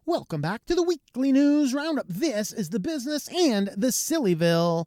Welcome back to the weekly news roundup. This is the business and the SillyVille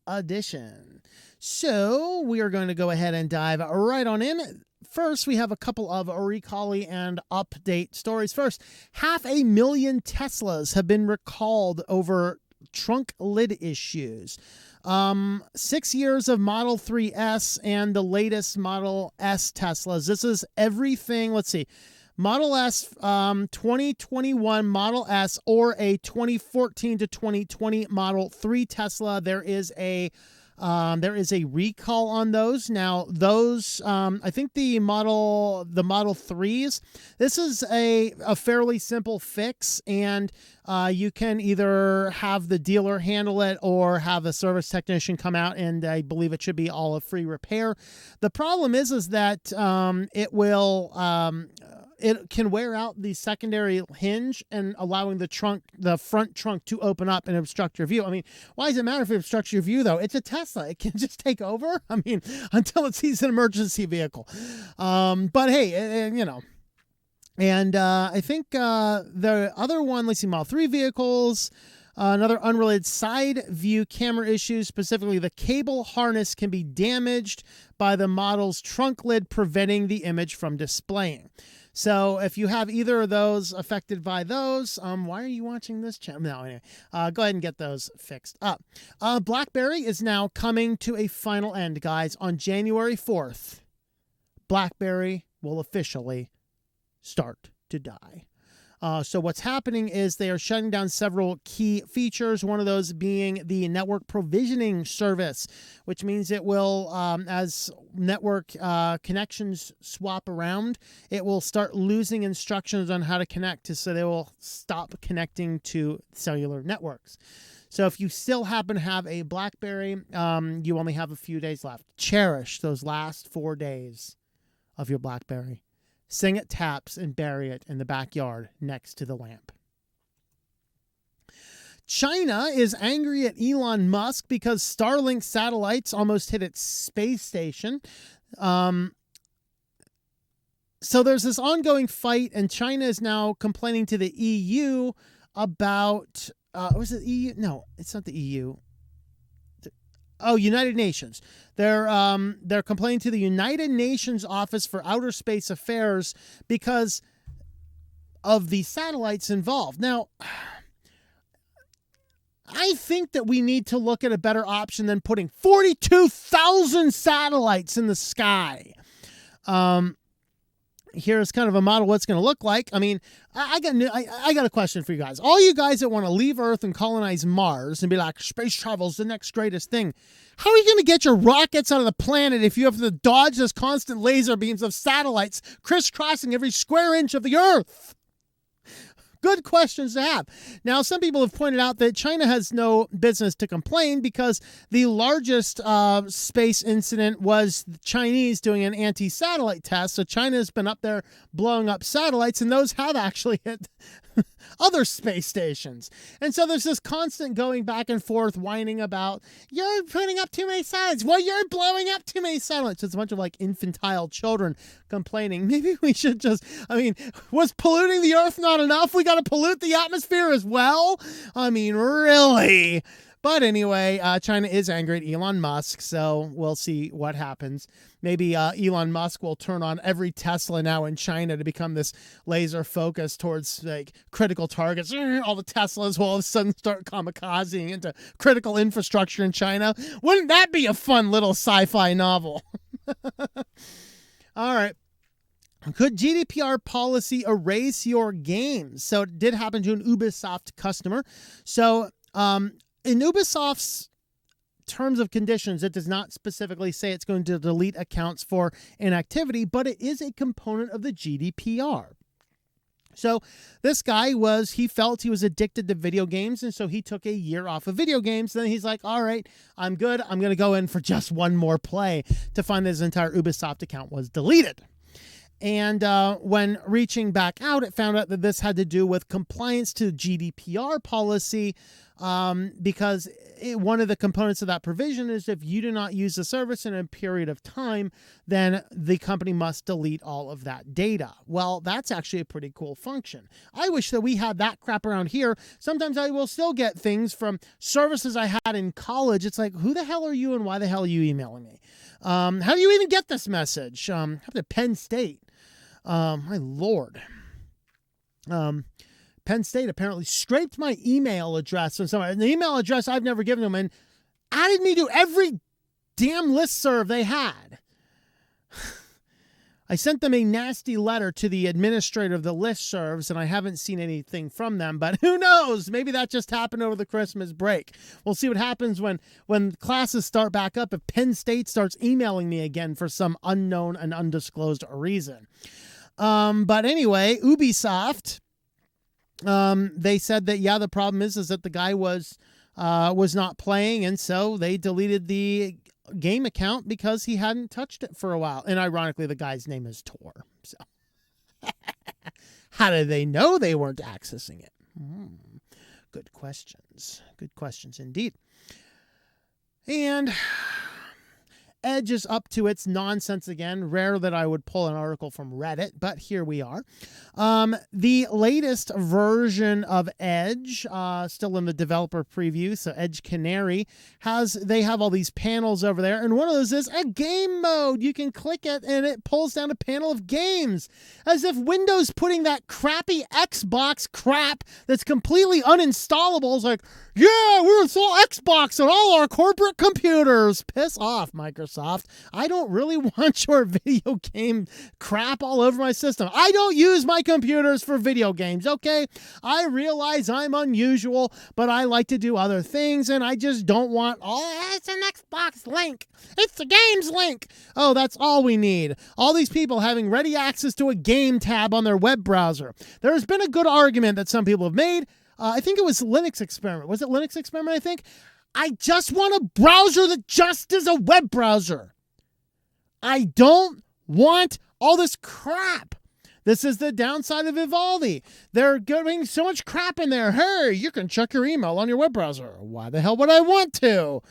edition. So we are going to go ahead and dive right on in. First, we have a couple of recall and update stories. First, 500,000 Teslas have been recalled over trunk lid issues. 6 years of Model 3S and the latest Model S Teslas. This is everything. Let's see. Model S 2021 Model S or a 2014 to 2020 Model 3 Tesla. There is a recall on those. Now, those, I think the Model 3s, this is a fairly simple fix, and you can either have the dealer handle it or have a service technician come out, and I believe it should be all a free repair. The problem is that it can wear out the secondary hinge and allowing the front trunk to open up and obstruct your view. I mean, why does it matter if it obstructs your view, though? It's a Tesla. It can just take over. I mean, until it sees an emergency vehicle. But hey, you know. And I think the other one, let's see, Model 3 vehicles, another unrelated side view camera issue, specifically the cable harness can be damaged by the model's trunk lid, preventing the image from displaying. So if you have either of those affected by those, why are you watching this channel? No, anyway, go ahead and get those fixed up. Blackberry is now coming to a final end, guys. On January 4th, Blackberry will officially start to die. So what's happening is they are shutting down several key features, one of those being the network provisioning service, which means it will, as network connections swap around, it will start losing instructions on how to connect, so they will stop connecting to cellular networks. So if you still happen to have a BlackBerry, you only have a few days left. Cherish those last 4 days of your BlackBerry. Sing it taps and bury it in the backyard next to the lamp. China is angry at Elon Musk because Starlink satellites almost hit its space station. So there's this ongoing fight, and China is now complaining to the EU about, was it EU? No, it's not the EU. United Nations. They're complaining to the United Nations Office for Outer Space Affairs because of the satellites involved. Now, I think that we need to look at a better option than putting 42,000 satellites in the sky. Here's kind of a model what's going to look like. I mean, I got a question for you guys. All you guys that want to leave Earth and colonize Mars and be like, space travel's the next greatest thing. How are you going to get your rockets out of the planet if you have to dodge those constant laser beams of satellites crisscrossing every square inch of the Earth? Good questions to have. Now, some people have pointed out that China has no business to complain because the largest space incident was the Chinese doing an anti-satellite test. So China has been up there blowing up satellites, and those have actually hit other space stations. And so there's this constant going back and forth whining about, you're putting up too many satellites. Well, you're blowing up too many satellites. It's a bunch of like infantile children complaining. Maybe we should just, was polluting the Earth not enough? We got to pollute the atmosphere as well? I mean, really? But anyway, China is angry at Elon Musk, so we'll see what happens. Maybe Elon Musk will turn on every Tesla now in China to become this laser focus towards like critical targets. All the Teslas will all of a sudden start kamikazing into critical infrastructure in China. Wouldn't that be a fun little sci-fi novel? All right. Could GDPR policy erase your games? So it did happen to an Ubisoft customer. So in Ubisoft's terms of conditions, it does not specifically say it's going to delete accounts for inactivity, but it is a component of the GDPR. So this guy he felt he was addicted to video games, and so he took a year off of video games. Then he's like, all right, I'm good. I'm going to go in for just one more play, to find that his entire Ubisoft account was deleted. And when reaching back out, it found out that this had to do with compliance to GDPR policy, because one of the components of that provision is if you do not use the service in a period of time, then the company must delete all of that data. Well, that's actually a pretty cool function. I wish that we had that crap around here. Sometimes I will still get things from services I had in college. It's like, who the hell are you and why the hell are you emailing me? How do you even get this message? Have to Penn State. My Lord. Penn State apparently scraped my email address from somewhere. The email address I've never given them and added me to every damn listserv they had. I sent them a nasty letter to the administrator of the listservs, and I haven't seen anything from them, but who knows? Maybe that just happened over the Christmas break. We'll see what happens when classes start back up if Penn State starts emailing me again for some unknown and undisclosed reason. But anyway, Ubisoft, they said that, yeah, the problem is that the guy was not playing, and so they deleted the game account because he hadn't touched it for a while. And ironically, the guy's name is Tor. So how did they know they weren't accessing it? Good questions. Good questions indeed. And Edge is up to its nonsense again. Rare that I would pull an article from Reddit, but here we are. The latest version of Edge, still in the developer preview, so Edge Canary, they have all these panels over there, and one of those is a game mode. You can click it, and it pulls down a panel of games, as if Windows putting that crappy Xbox crap that's completely uninstallable is like, yeah, we're install Xbox on all our corporate computers. Piss off, Microsoft. I don't really want your video game crap all over my system. I don't use my computers for video games, okay? I realize I'm unusual, but I like to do other things, and I just don't want, it's an Xbox link. It's the games link. Oh, that's all we need. All these people having ready access to a game tab on their web browser. There's been a good argument that some people have made. I think it was Linux Experiment. Was it Linux Experiment, I think? I just want a browser that just is a web browser. I don't want all this crap. This is the downside of Vivaldi. They're getting so much crap in there. Hey, you can check your email on your web browser. Why the hell would I want to?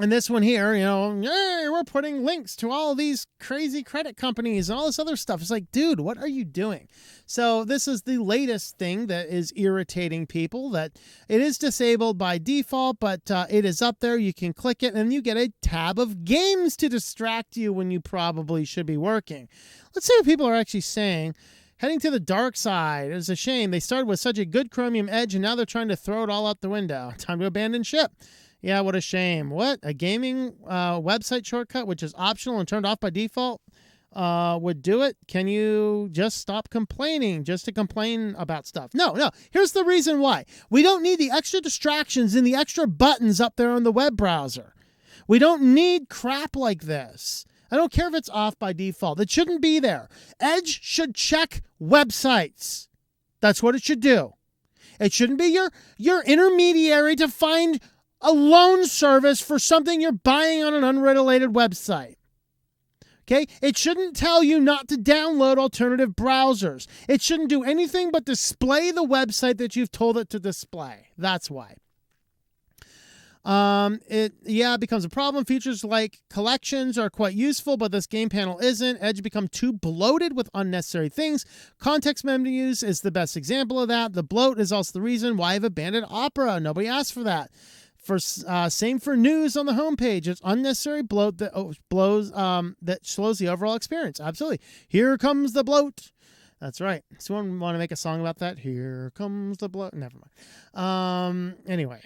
And this one here, hey, we're putting links to all these crazy credit companies and all this other stuff. It's like, dude, what are you doing? So this is the latest thing that is irritating people, that it is disabled by default, but it is up there. You can click it and you get a tab of games to distract you when you probably should be working. Let's see what people are actually saying. Heading to the dark side. It's a shame. They started with such a good Chromium Edge and now they're trying to throw it all out the window. Time to abandon ship. Yeah, what a shame. What? A gaming website shortcut, which is optional and turned off by default, would do it? Can you just stop complaining just to complain about stuff? No. Here's the reason why. We don't need the extra distractions and the extra buttons up there on the web browser. We don't need crap like this. I don't care if it's off by default. It shouldn't be there. Edge should check websites. That's what it should do. It shouldn't be your intermediary to find a loan service for something you're buying on an unrelated website. Okay? It shouldn't tell you not to download alternative browsers. It shouldn't do anything but display the website that you've told it to display. That's why. It becomes a problem. Features like collections are quite useful, but this game panel isn't. Edge become too bloated with unnecessary things. Context menus is the best example of that. The bloat is also the reason why I've abandoned Opera. Nobody asked for that. Same for news on the homepage. It's unnecessary bloat that that slows the overall experience. Absolutely. Here comes the bloat. That's right. Someone want to make a song about that? Here comes the bloat. Never mind. Anyway.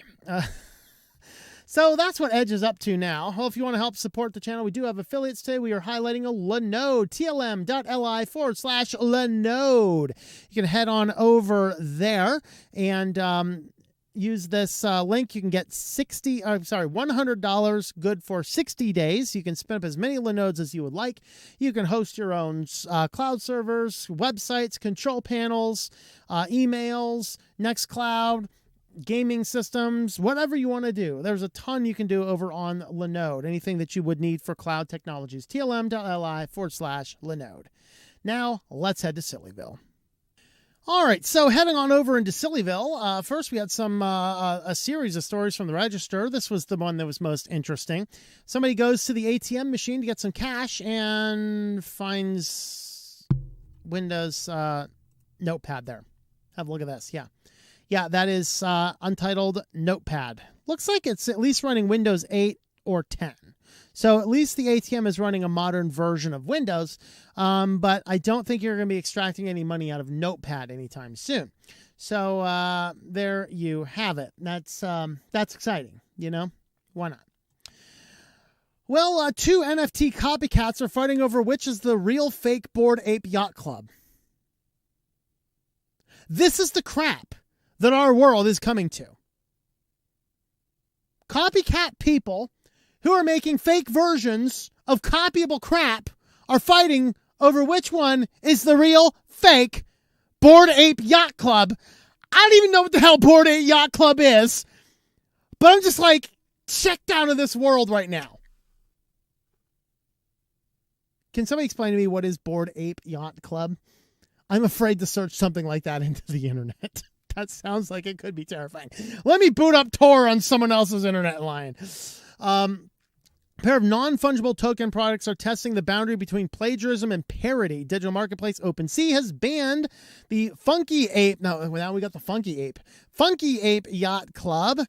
So that's what Edge is up to now. Well, if you want to help support the channel, we do have affiliates today. We are highlighting a Linode, tlm.li/Linode. You can head on over there and use this link. You can get $100 good for 60 days. You can spin up as many Linodes as you would like. You can host your own cloud servers, websites, control panels, emails, Nextcloud, gaming systems, whatever you want to do. There's a ton you can do over on Linode, anything that you would need for cloud technologies. tlm.li/Linode. Now, let's head to SillyVille. All right, so heading on over into SillyVille, first we had a series of stories from the Register. This was the one that was most interesting. Somebody goes to the ATM machine to get some cash and finds Windows Notepad there. Have a look at this. Yeah, that is Untitled Notepad. Looks like it's at least running Windows 8 or 10. So at least the ATM is running a modern version of Windows, but I don't think you're going to be extracting any money out of Notepad anytime soon. So there you have it. That's exciting, you know? Why not? Well, two NFT copycats are fighting over which is the real fake Bored Ape Yacht Club. This is the crap that our world is coming to. Copycat people who are making fake versions of copyable crap are fighting over which one is the real fake Bored Ape Yacht Club. I don't even know what the hell Bored Ape Yacht Club is, but I'm just like checked out of this world right now. Can somebody explain to me what is Bored Ape Yacht Club? I'm afraid to search something like that into the internet. That sounds like it could be terrifying. Let me boot up Tor on someone else's internet line. A pair of non-fungible token products are testing the boundary between plagiarism and parody. Digital marketplace OpenSea has banned the Funky Ape. Now we got the Funky Ape Yacht Club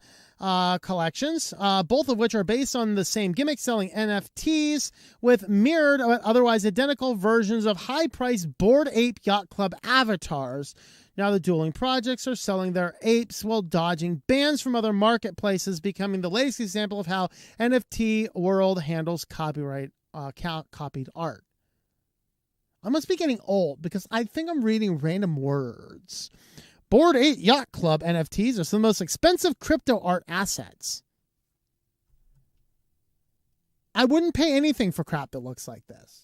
collections, both of which are based on the same gimmick, selling NFTs with mirrored but otherwise identical versions of high-priced Bored Ape Yacht Club avatars. Now the dueling projects are selling their apes while dodging bans from other marketplaces, becoming the latest example of how NFT world handles copyright copied art. I must be getting old because I think I'm reading random words. Bored Ape Yacht Club NFTs are some of the most expensive crypto art assets. I wouldn't pay anything for crap that looks like this.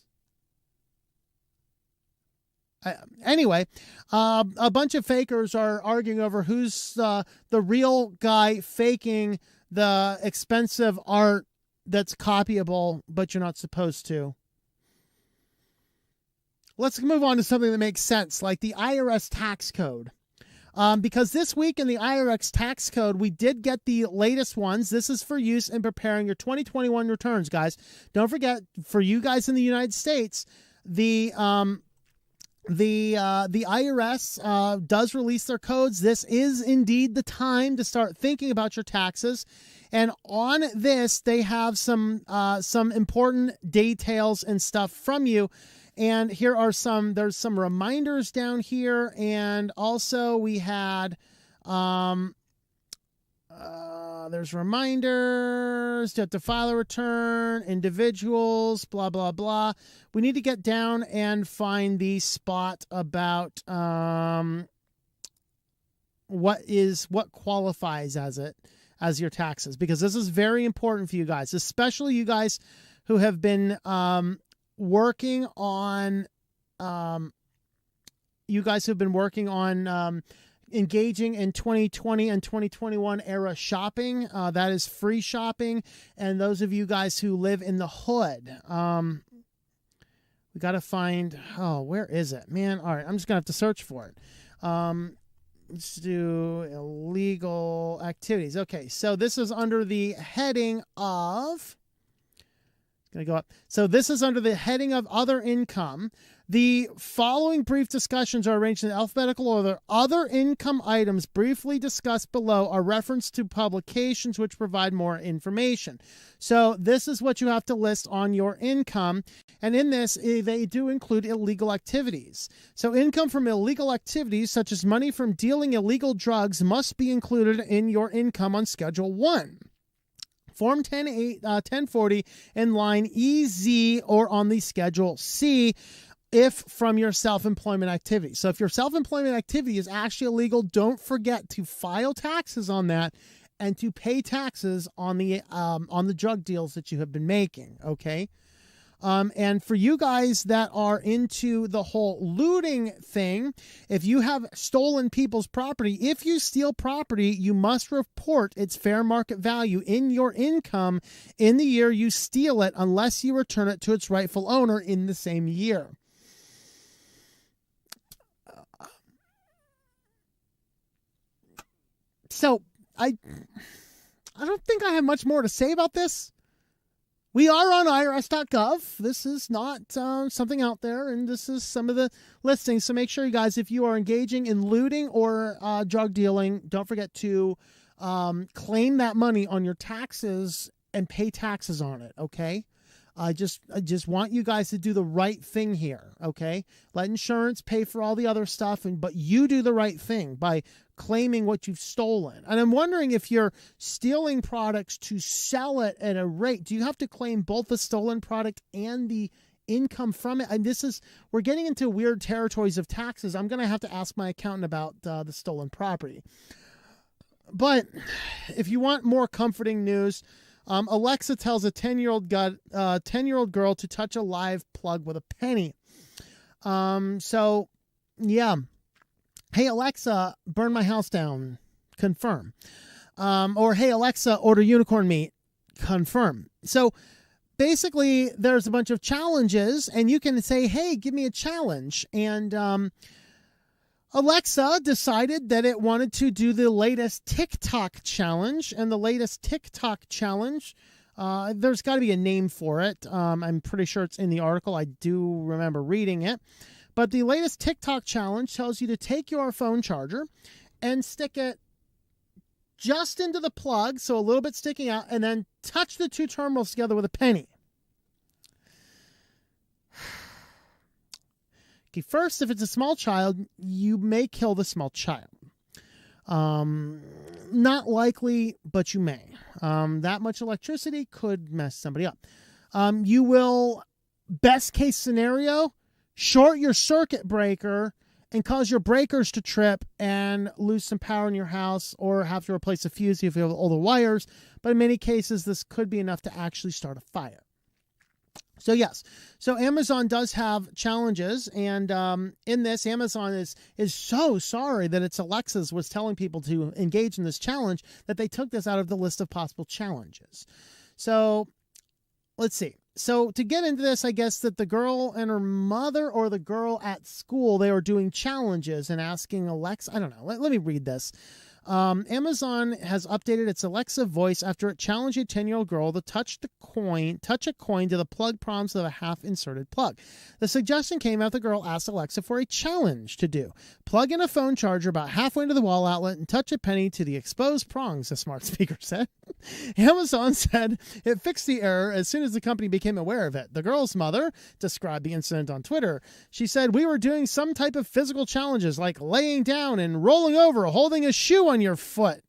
Anyway, a bunch of fakers are arguing over who's the real guy faking the expensive art that's copyable, but you're not supposed to. Let's move on to something that makes sense, like the IRS tax code. Because this week in the IRS tax code, we did get the latest ones. This is for use in preparing your 2021 returns, guys. Don't forget, for you guys in the United States, the IRS does release their codes. This is indeed the time to start thinking about your taxes. And on this, they have some important details and stuff from you. And here are there's some reminders down here. And also we had, there's reminders, you have to file a return, individuals, blah, blah, blah. We need to get down and find the spot about what qualifies as your taxes, because this is very important for you guys, especially you guys who have been working on engaging in 2020 and 2021 era shopping. That is free shopping. And those of you guys who live in the hood, we got to find, where is it, man? All right, I'm just gonna have to search for it. Let's do illegal activities. Okay, so this is under the heading of, going to go up. So this is under the heading of other income. The following brief discussions are arranged in alphabetical order. Other income items briefly discussed below are referenced to publications which provide more information. So this is what you have to list on your income. And in this, they do include illegal activities. So income from illegal activities, such as money from dealing illegal drugs, must be included in your income on Schedule 1. Form 1040 in line EZ or on the Schedule C, if from your self-employment activity. So if your self-employment activity is actually illegal, don't forget to file taxes on that and to pay taxes on the drug deals that you have been making. Okay. And for you guys that are into the whole looting thing, if you have stolen people's property, if you steal property, you must report its fair market value in your income in the year you steal it, unless you return it to its rightful owner in the same year. So I don't think I have much more to say about this. We are on irs.gov. This is not something out there, and this is some of the listings. So make sure, you guys, if you are engaging in looting or drug dealing, don't forget to claim that money on your taxes and pay taxes on it, okay? I just want you guys to do the right thing here, okay? Let insurance pay for all the other stuff, but you do the right thing by claiming what you've stolen. And I'm wondering, if you're stealing products to sell it at a rate, do you have to claim both the stolen product and the income from it? And we're getting into weird territories of taxes. I'm going to have to ask my accountant about the stolen property. But if you want more comforting news, Alexa tells a 10-year-old girl to touch a live plug with a penny. So, yeah. Hey, Alexa, burn my house down. Confirm. Or, hey, Alexa, order unicorn meat. Confirm. So, basically, there's a bunch of challenges, and you can say, hey, give me a challenge. And Alexa decided that it wanted to do the latest TikTok challenge. And the latest TikTok challenge, there's got to be a name for it. I'm pretty sure it's in the article. I do remember reading it. But the latest TikTok challenge tells you to take your phone charger and stick it just into the plug, so a little bit sticking out, and then touch the two terminals together with a penny. Okay, first, if it's a small child, you may kill the small child. Not likely, but you may. That much electricity could mess somebody up. You will, best case scenario, short your circuit breaker and cause your breakers to trip and lose some power in your house, or have to replace a fuse if you have all the wires. But in many cases, this could be enough to actually start a fire. So yes, so Amazon does have challenges, and in this, Amazon is so sorry that its Alexas was telling people to engage in this challenge that they took this out of the list of possible challenges. So let's see. So to get into this, I guess that the girl and her mother, or the girl at school, they were doing challenges and asking Alexa. I don't know. Let me read this. Amazon has updated its Alexa voice after it challenged a 10-year-old girl to touch a coin to the plug prompts of a half-inserted plug. The suggestion came after the girl asked Alexa for a challenge to do. Plug in a phone charger about halfway to the wall outlet and touch a penny to the exposed prongs, the smart speaker said. Amazon said it fixed the error as soon as the company became aware of it. The girl's mother described the incident on Twitter. She said, "We were doing some type of physical challenges like laying down and rolling over, holding a shoe on your foot."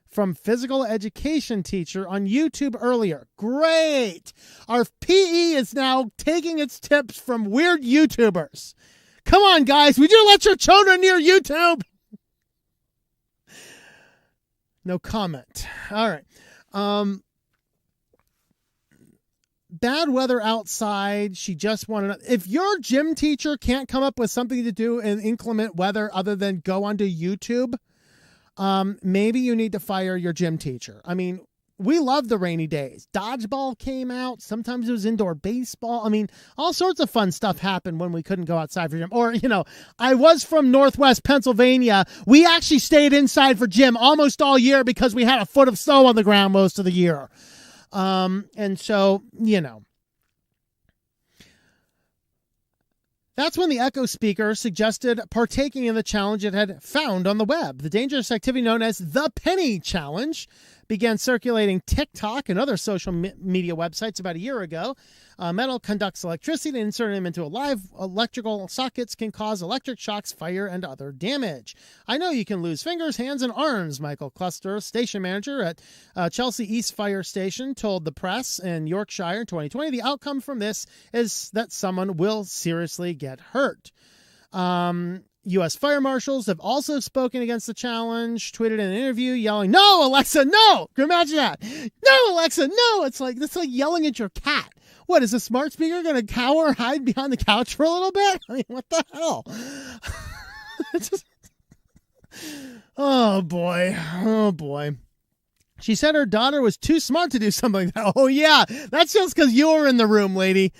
From physical education teacher on YouTube earlier. Great. Our PE is now taking its tips from weird YouTubers. Come on, guys. Would you let your children near YouTube? No comment. All right. Bad weather outside. She just wanted to, if your gym teacher can't come up with something to do in inclement weather other than go onto YouTube, maybe you need to fire your gym teacher. I mean, we love the rainy days. Dodgeball came out. Sometimes it was indoor baseball. I mean, all sorts of fun stuff happened when we couldn't go outside for gym. Or, I was from Northwest Pennsylvania. We actually stayed inside for gym almost all year because we had a foot of snow on the ground most of the year. And so, that's when the Echo speaker suggested partaking in the challenge it had found on the web. The dangerous activity known as the Penny Challenge began circulating TikTok and other social media websites about a year ago. Metal conducts electricity, and inserting them into live electrical sockets can cause electric shocks, fire, and other damage. I know you can lose fingers, hands, and arms, Michael Cluster, station manager at Chelsea East Fire Station, told the press in Yorkshire in 2020. The outcome from this is that someone will seriously get hurt. U.S. fire marshals have also spoken against the challenge, tweeted in an interview yelling, "No, Alexa, no!" Can you imagine that? "No, Alexa, no!" It's like yelling at your cat. What, is the smart speaker going to cower or hide behind the couch for a little bit? I mean, what the hell? Oh, boy. Oh, boy. She said her daughter was too smart to do something like that. Oh, yeah. That's just because you were in the room, lady.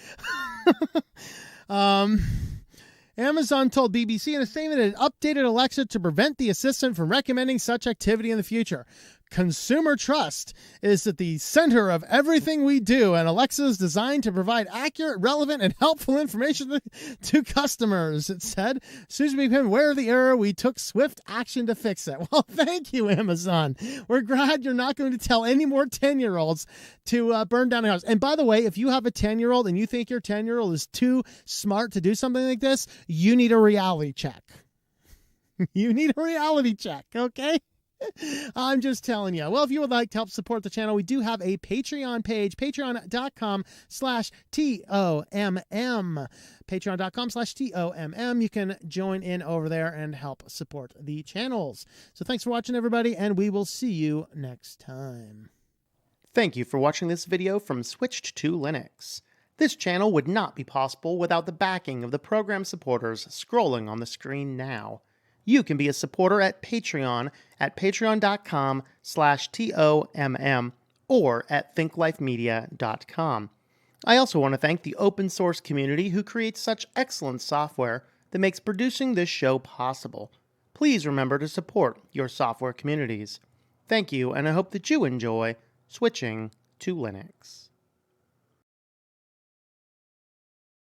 Amazon told BBC in a statement it had updated Alexa to prevent the assistant from recommending such activity in the future. Consumer trust is at the center of everything we do, and Alexa is designed to provide accurate, relevant, and helpful information to customers, it said. As soon as we became aware of the error, we took swift action to fix it. Well, thank you, Amazon. We're glad you're not going to tell any more 10-year-olds to burn down a house. And by the way, if you have a 10-year-old and you think your 10-year-old is too smart to do something like this, you need a reality check. You need a reality check, okay? I'm just telling you. Well, if you would like to help support the channel, we do have a Patreon page, patreon.com/TOMM. Patreon.com/TOMM. You can join in over there and help support the channels. So thanks for watching, everybody, and we will see you next time. Thank you for watching this video from Switched to Linux. This channel would not be possible without the backing of the program supporters scrolling on the screen now. You can be a supporter at Patreon at patreon.com/TOMM or at thinklifemedia.com. I also want to thank the open source community who creates such excellent software that makes producing this show possible. Please remember to support your software communities. Thank you, and I hope that you enjoy switching to Linux.